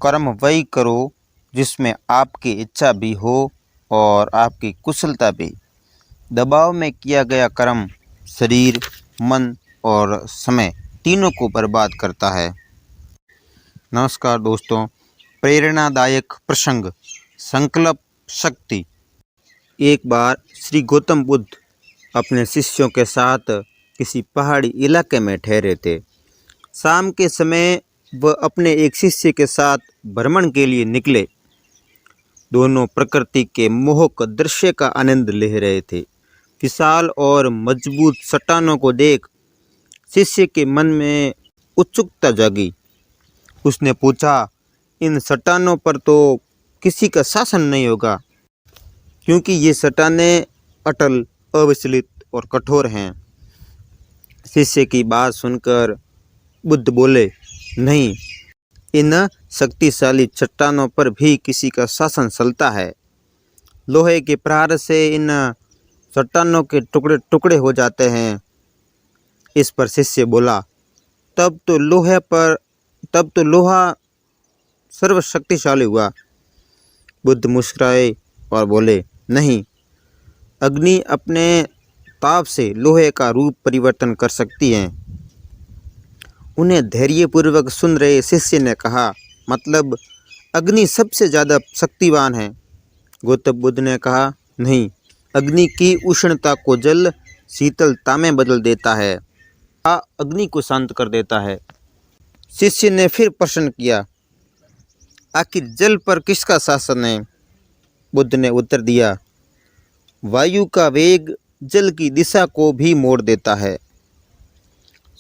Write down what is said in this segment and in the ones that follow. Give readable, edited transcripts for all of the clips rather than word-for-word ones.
कर्म वही करो जिसमें आपकी इच्छा भी हो और आपकी कुशलता भी। दबाव में किया गया कर्म शरीर, मन और समय तीनों को बर्बाद करता है। नमस्कार दोस्तों, प्रेरणादायक प्रसंग संकल्प शक्ति। एक बार श्री गौतम बुद्ध अपने शिष्यों के साथ किसी पहाड़ी इलाके में ठहरे थे। शाम के समय वह अपने एक शिष्य के साथ भ्रमण के लिए निकले। दोनों प्रकृति के मोहक दृश्य का आनंद ले रहे थे। विशाल और मजबूत चट्टानों को देख शिष्य के मन में उत्सुकता जागी। उसने पूछा, इन चट्टानों पर तो किसी का शासन नहीं होगा, क्योंकि ये चट्टानें अटल, अविचलित और कठोर हैं। शिष्य की बात सुनकर बुद्ध बोले, नहीं, इन शक्तिशाली चट्टानों पर भी किसी का शासन चलता है। लोहे के प्रहार से इन चट्टानों के टुकड़े टुकड़े हो जाते हैं। इस पर शिष्य बोला, तब तो लोहा सर्वशक्तिशाली हुआ। बुद्ध मुस्कुराए और बोले, नहीं, अग्नि अपने ताप से लोहे का रूप परिवर्तन कर सकती है। उन्हें धैर्यपूर्वक सुन रहे शिष्य ने कहा, मतलब अग्नि सबसे ज़्यादा शक्तिवान है। गौतम बुद्ध ने कहा, नहीं, अग्नि की उष्णता को जल शीतलता में बदल देता है, अग्नि को शांत कर देता है। शिष्य ने फिर प्रश्न किया, आखिर जल पर किसका शासन है? बुद्ध ने उत्तर दिया, वायु का वेग जल की दिशा को भी मोड़ देता है।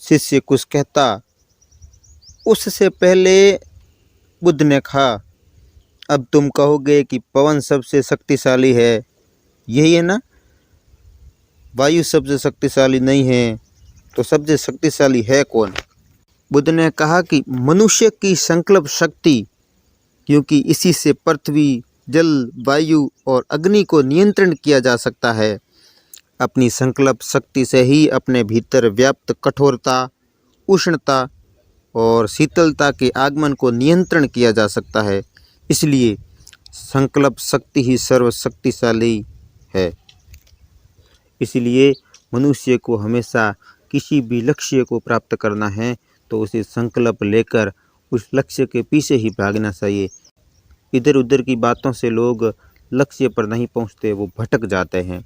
शिष्य कुछ कहता उससे पहले बुद्ध ने कहा, अब तुम कहोगे कि पवन सबसे शक्तिशाली है, यही है ना? वायु सबसे शक्तिशाली नहीं है, तो सबसे शक्तिशाली है कौन? बुद्ध ने कहा कि मनुष्य की संकल्प शक्ति, क्योंकि इसी से पृथ्वी, जल, वायु और अग्नि को नियंत्रण किया जा सकता है। अपनी संकल्प शक्ति से ही अपने भीतर व्याप्त कठोरता, उष्णता और शीतलता के आगमन को नियंत्रण किया जा सकता है। इसलिए संकल्प शक्ति ही सर्वशक्तिशाली है। इसलिए मनुष्य को हमेशा किसी भी लक्ष्य को प्राप्त करना है तो उसे संकल्प लेकर उस लक्ष्य के पीछे ही भागना चाहिए। इधर उधर की बातों से लोग लक्ष्य पर नहीं पहुंचते, वो भटक जाते हैं।